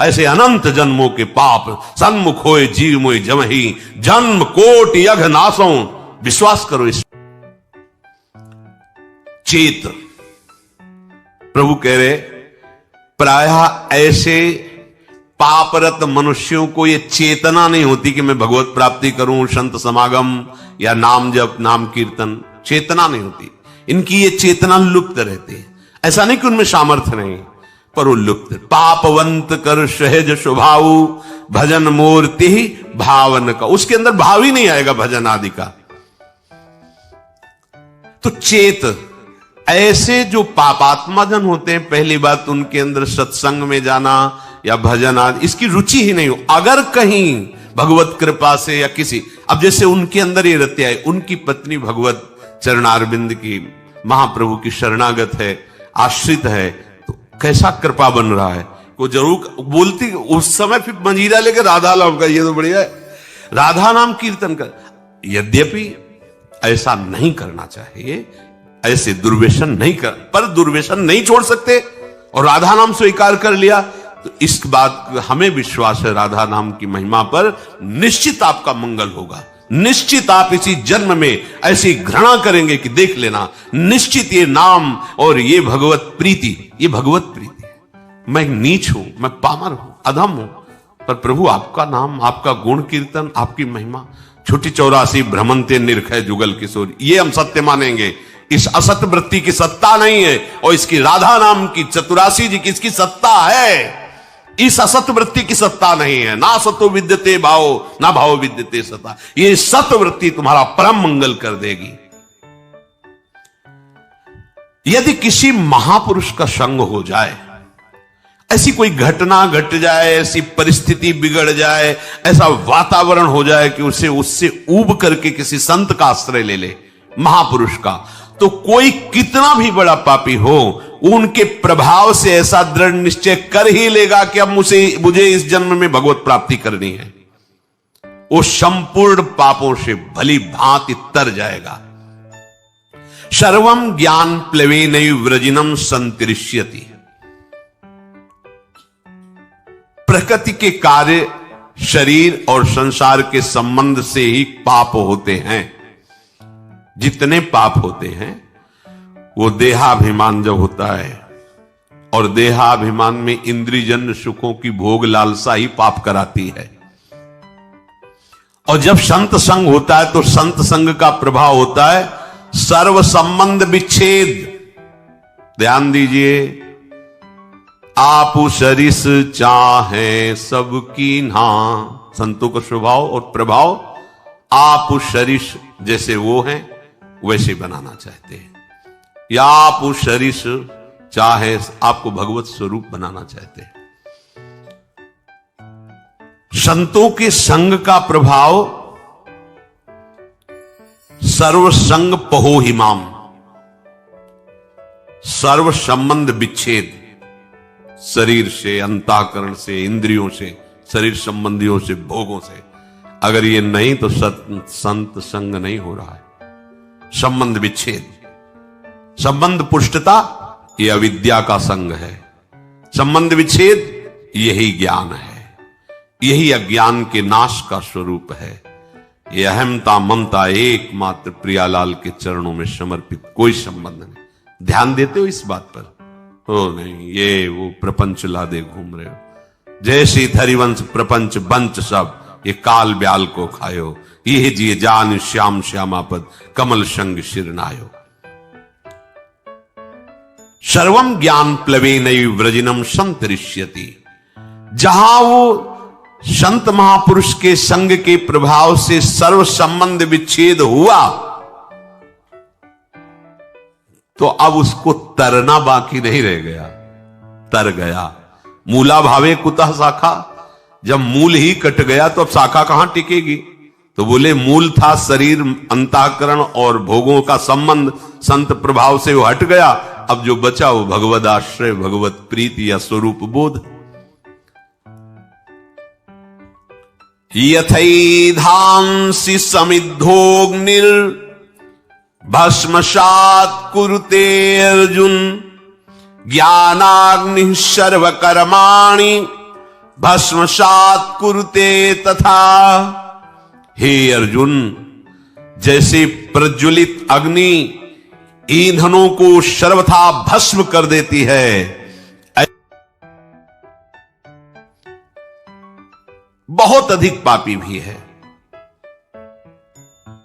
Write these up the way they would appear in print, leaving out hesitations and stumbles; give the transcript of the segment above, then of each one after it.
ऐसे अनंत जन्मों के पाप सन्मुख होए जीव मोय जमहि, जन्म कोट यघ नासों। विश्वास करो इस चेत, प्रभु कह रहे प्रायः ऐसे पापरत मनुष्यों को ये चेतना नहीं होती कि मैं भगवत प्राप्ति करूं, संत समागम या नाम जप नाम कीर्तन, चेतना नहीं होती इनकी। ये चेतना लुप्त रहती है। ऐसा नहीं कि उनमें सामर्थ्य नहीं, पर वो लुप्त। पापवंत कर सहज स्वभाव, भजन मूर्ति भावन का, उसके अंदर भाव ही नहीं आएगा भजन आदि का। तो चेत ऐसे जो पापात्मा जन होते हैं, पहली बात उनके अंदर सत्संग में जाना या भजन आदि इसकी रुचि ही नहीं हो। अगर कहीं भगवत कृपा से या किसी, अब जैसे उनके अंदर ये रत्या है, उनकी पत्नी भगवत चरणारविंद की महाप्रभु की शरणागत है, आश्रित है, तो कैसा कृपा बन रहा है। वो जरूर बोलती उस समय, फिर मंजीरा लेकर राधा नाम का, ये तो बढ़िया है, राधा नाम कीर्तन कर। यद्यपि ऐसा नहीं करना चाहिए, ऐसे दुर्व्यसन नहीं कर, पर दुर्व्यसन नहीं छोड़ सकते और राधा नाम स्वीकार कर लिया तो इस बात हमें विश्वास है राधा नाम की महिमा पर निश्चित आपका मंगल होगा। निश्चित आप इसी जन्म में ऐसी घृणा करेंगे कि देख लेना, निश्चित ये नाम और ये भगवत प्रीति, ये भगवत प्रीति है। मैं नीच हूं, मैं पामर हूं, अधम हूं, पर प्रभु आपका नाम, आपका गुण कीर्तन, आपकी महिमा, छुट्टी 84 भ्रमंते निरखय जुगल किशोर, ये हम सत्य मानेंगे। इस असत वृत्ति की सत्ता नहीं है और इसकी राधा नाम की 84 जी की इसकी सत्ता है। इस असत वृत्ति की सत्ता नहीं है। ना सतो विद्यते भाव, ना भाव विद्यते सता। ये सत वृत्ति तुम्हारा परम मंगल कर देगी। यदि किसी महापुरुष का संग हो जाए, ऐसी कोई घटना घट जाए, ऐसी परिस्थिति बिगड़ जाए, ऐसा वातावरण हो जाए कि उसे उससे ऊब करके किसी संत का आश्रय ले ले, महापुरुष का, तो कोई कितना भी बड़ा पापी हो, उनके प्रभाव से ऐसा दृढ़ निश्चय कर ही लेगा कि अब मुझे इस जन्म में भगवत प्राप्ति करनी है। वो संपूर्ण पापों से भली भांति तर जाएगा। सर्वम ज्ञान प्लवेनैव व्रजिनम संतरिष्यति। प्रकृति के कार्य शरीर और संसार के संबंध से ही पाप होते हैं। जितने पाप होते हैं वो देहाभिमान जब होता है, और देहाभिमान में इंद्रियजन्य सुखों की भोग लालसा ही पाप कराती है। और जब संत संग होता है तो संत संग का प्रभाव होता है सर्व संबंध विच्छेद। ध्यान दीजिए, आप सरिस चाहे सबकी ना, संतों का स्वभाव और प्रभाव आप सरिस जैसे वो हैं वैसे बनाना चाहते हैं, या आप सरिस चाहे आपको भगवत स्वरूप बनाना चाहते हैं। संतों के संग का प्रभाव सर्व संग पहो हिमाम, सर्व संबंध विच्छेद, शरीर से, अंतःकरण से, इंद्रियों से, शरीर संबंधियों से, भोगों से। अगर ये नहीं तो संत संग नहीं हो रहा है। संबंध विच्छेद, संबंध पुष्टता ये अविद्या का संग है। संबंध विच्छेद यही ज्ञान है, यही अज्ञान के नाश का स्वरूप है। ये अहमता ममता एकमात्र प्रियालाल के चरणों में समर्पित, कोई संबंध नहीं। ध्यान देते हो इस बात पर? हो नहीं, ये वो प्रपंच लादे घूम रहे हो। जय श्री हरिवंश प्रपंच बंच सब, ये काल ब्याल को खायो, ये जिए जान श्याम श्यामापद, कमल संग शिरनायो। सर्वम ज्ञान प्लवेनैव व्रजिनम संतरिष्यति। जहां वो संत महापुरुष के संग के प्रभाव से सर्व संबंध विच्छेद हुआ, तो अब उसको तरना बाकी नहीं रह गया, तर गया। मूला भावे कुतः शाखा, जब मूल ही कट गया तो अब शाखा कहां टिकेगी? तो बोले मूल था शरीर, अंतःकरण और भोगों का संबंध, संत प्रभाव से वो हट गया। अब जो बचा वो भगवद आश्रय, भगवत प्रीति या स्वरूप बोध। यथैधांसि समिद्धोग्निर भस्मसात् कुरुते अर्जुन, ज्ञानाग्नि सर्वकर्माणि भस्मसात् कुरुते तथा। हे अर्जुन, जैसे प्रज्वलित अग्नि ईंधनों को सर्वथा भस्म कर देती है, बहुत अधिक पापी भी है।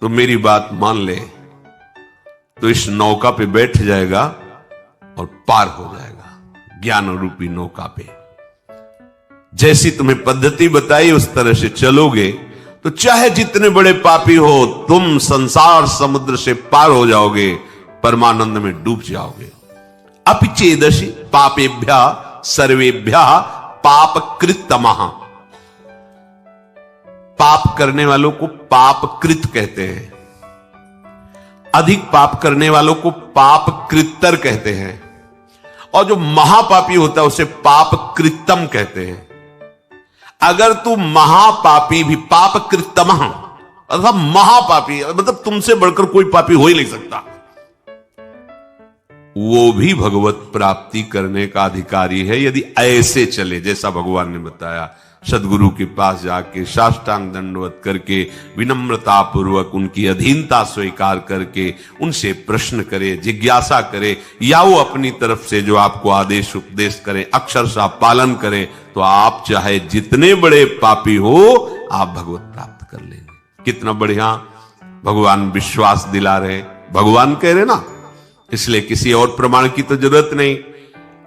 तो मेरी बात मान ले तो इस नौका पे बैठ जाएगा और पार हो जाएगा, ज्ञान रूपी नौका पे। जैसी तुम्हें पद्धति बताई उस तरह से चलोगे तो चाहे जितने बड़े पापी हो, तुम संसार समुद्र से पार हो जाओगे, परमानंद में डूब जाओगे। अपिचेदशि पापेभ्य सर्वेभ्य पाप कृतमः। पाप करने वालों को पाप कृत कहते हैं, अधिक पाप करने वालों को पाप कृत्तर कहते हैं, और जो महापापी होता है उसे पाप कृतम कहते हैं। अगर तू महापापी भी, पाप कृतम अर्थात महापापी, मतलब तुमसे बढ़कर कोई पापी हो ही नहीं सकता, वो भी भगवत प्राप्ति करने का अधिकारी है यदि ऐसे चले जैसा भगवान ने बताया। सदगुरु के पास जाके साष्टांग दंडवत करके विनम्रता पूर्वक उनकी अधीनता स्वीकार करके उनसे प्रश्न करे, जिज्ञासा करे, या वो अपनी तरफ से जो आपको आदेश उपदेश करे अक्षरशः पालन करे, तो आप चाहे जितने बड़े पापी हो आप भगवत प्राप्त कर लेंगे। कितना बढ़िया भगवान विश्वास दिला रहे, भगवान कह रहे ना, इसलिए किसी और प्रमाण की तो जरूरत नहीं,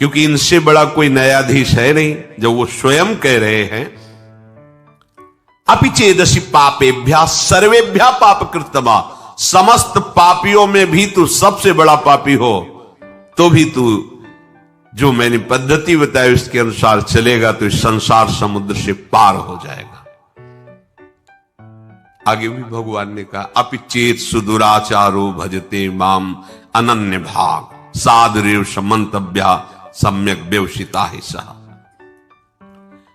क्योंकि इनसे बड़ा कोई न्यायाधीश है नहीं। जब वो स्वयं कह रहे हैं अपिचेदशि पापेभ्य सर्वेभ्य पाप कृतमा, समस्त पापियों में भी तू सबसे बड़ा पापी हो तो भी तू जो मैंने पद्धति बताई उसके अनुसार चलेगा तो इस संसार समुद्र से पार हो जाएगा। आगे भी भगवान ने कहा अपिचेत सुदुराचारो भजते माम अनन्य भाग साधुरेव समंतव्य सम्यक व्यवसिता ही सह।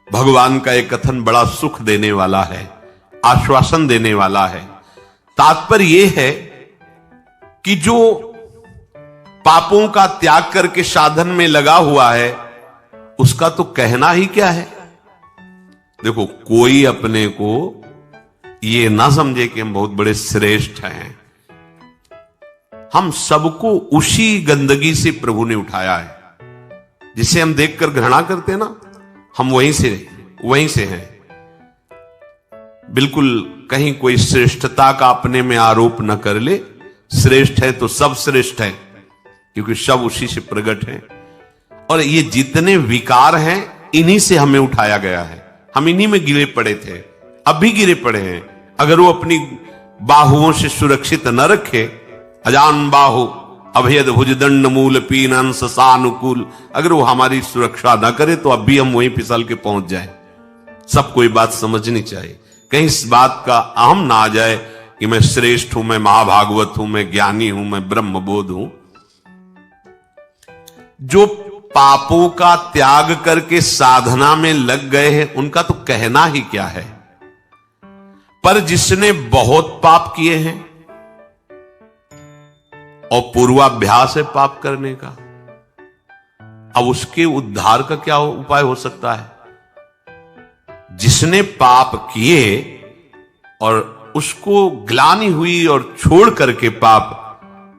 भगवान का एक कथन बड़ा सुख देने वाला है, आश्वासन देने वाला है। तात्पर्य यह है कि जो पापों का त्याग करके साधन में लगा हुआ है उसका तो कहना ही क्या है। देखो, कोई अपने को ये ना समझे कि हम बहुत बड़े श्रेष्ठ हैं। हम सबको उसी गंदगी से प्रभु ने उठाया है जिसे हम देखकर घृणा करते हैं ना, हम वहीं से हैं। बिल्कुल कहीं कोई श्रेष्ठता का अपने में आरोप न कर ले। श्रेष्ठ है तो सब श्रेष्ठ है, क्योंकि सब उसी से प्रकट है। और ये जितने विकार हैं इन्हीं से हमें उठाया गया है। हम इन्हीं में गिरे पड़े थे, अब भी गिरे पड़े हैं। अगर वो अपनी बाहुओं से सुरक्षित न रखे, अजान बाहु अभेद भुजदंड मूल पीनन सानुकूल, अगर वो हमारी सुरक्षा ना करे तो अब भी हम वहीं फिसल के पहुंच जाए। सबको ये बात समझनी चाहिए, कहीं इस बात का अहम ना आ जाए कि मैं श्रेष्ठ हूं, मैं महाभागवत हूं, मैं ज्ञानी हूं, मैं ब्रह्मबोध हूं। जो पापों का त्याग करके साधना में लग गए हैं उनका तो कहना ही क्या है। पर जिसने बहुत पाप किए हैं और पूर्वाभ्यास है पाप करने का, अब उसके उद्धार का क्या उपाय हो सकता है। जिसने पाप किए और उसको ग्लानि हुई और छोड़ करके पाप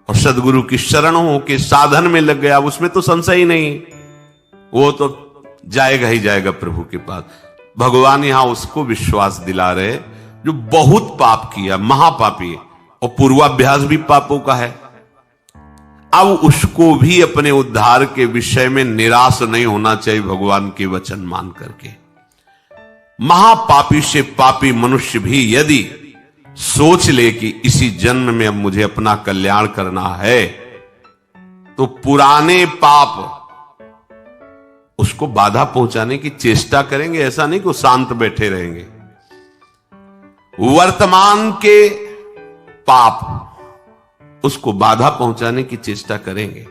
और सदगुरु की शरण होके साधन में लग गया, उसमें तो संशय ही नहीं, वो तो जाएगा ही जाएगा प्रभु के पास। भगवान यहां उसको विश्वास दिला रहे जो बहुत पाप किया, महापापी, और पूर्वाभ्यास भी पापों का है। अब उसको भी अपने उद्धार के विषय में निराश नहीं होना चाहिए भगवान के वचन मान करके। महापापी से पापी मनुष्य भी यदि सोच ले कि इसी जन्म में अब मुझे अपना कल्याण करना है, तो पुराने पाप उसको बाधा पहुंचाने की चेष्टा करेंगे। ऐसा नहीं कि वो शांत बैठे रहेंगे। वर्तमान के पाप उसको बाधा पहुंचाने की चेष्टा करेंगे।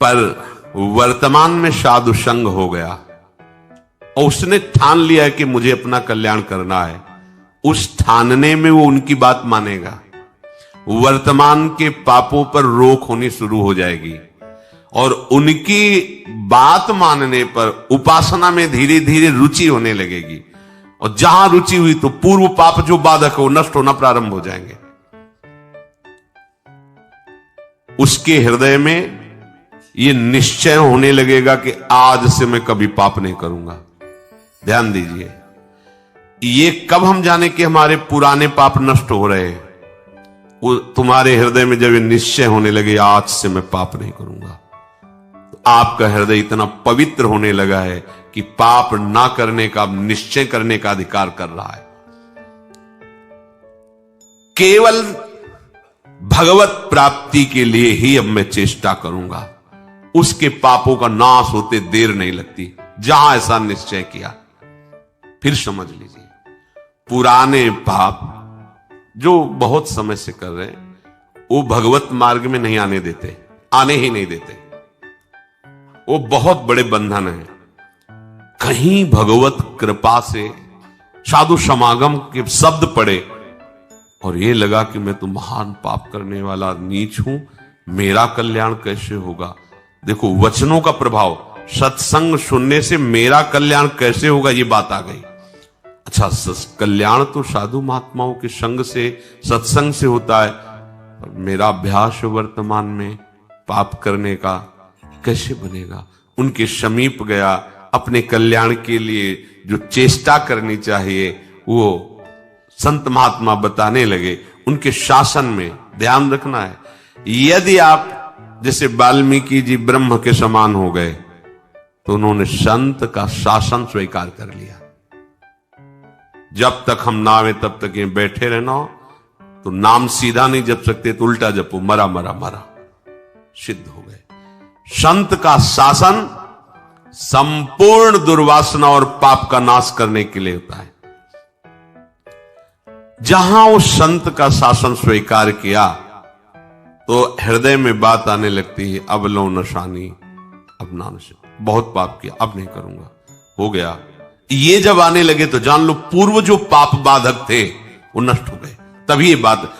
पर वर्तमान में साधु संग हो गया और उसने ठान लिया कि मुझे अपना कल्याण करना है, उस ठानने में वो उनकी बात मानेगा। वर्तमान के पापों पर रोक होनी शुरू हो जाएगी। और उनकी बात मानने पर उपासना में धीरे धीरे रुचि होने लगेगी, और जहां रुचि हुई तो पूर्व पाप जो बाधक है वो नष्ट होना प्रारंभ हो जाएंगे। उसके हृदय में ये निश्चय होने लगेगा कि आज से मैं कभी पाप नहीं करूंगा। ध्यान दीजिए, ये कब हम जाने कि हमारे पुराने पाप नष्ट हो रहे हैं? वो तुम्हारे हृदय में जब ये निश्चय होने लगे आज से मैं पाप नहीं करूंगा, तो आपका हृदय इतना पवित्र होने लगा है कि पाप ना करने का, निश्चय करने का अधिकार कर रहा है। केवल भगवत प्राप्ति के लिए ही अब मैं चेष्टा करूंगा, उसके पापों का नाश होते देर नहीं लगती। जहां ऐसा निश्चय किया, फिर समझ लीजिए, पुराने पाप जो बहुत समय से कर रहे हैं वो भगवत मार्ग में नहीं आने देते, आने ही नहीं देते। वो बहुत बड़े बंधन हैं। कहीं भगवत कृपा से साधु समागम के शब्द पड़े और ये लगा कि मैं तो महान पाप करने वाला नीच हूं, मेरा कल्याण कैसे होगा? देखो, वचनों का प्रभाव, सत्संग सुनने से मेरा कल्याण कैसे होगा, ये बात आ गई। अच्छा, कल्याण तो साधु महात्माओं के संग से, सत्संग से होता है, पर मेरा अभ्यास वर्तमान में पाप करने का कैसे बनेगा? उनके समीप गया, अपने कल्याण के लिए जो चेष्टा करनी चाहिए वो संत महात्मा बताने लगे। उनके शासन में ध्यान रखना है। यदि आप जैसे वाल्मीकि जी ब्रह्म के समान हो गए तो उन्होंने संत का शासन स्वीकार कर लिया। जब तक हम नावे तब तक ये बैठे रहना, तो नाम सीधा नहीं जप सकते तो उल्टा जपो, मरा मरा मरा, सिद्ध हो गए। संत का शासन संपूर्ण दुर्वासना और पाप का नाश करने के लिए होता है। जहां उस संत का शासन स्वीकार किया तो हृदय में बात आने लगती है, अब लो नशानी, अब ना, बहुत पाप किया, अब नहीं करूंगा, हो गया। ये जब आने लगे तो जान लो पूर्व जो पाप बाधक थे वो नष्ट हो गए। तभी ये बात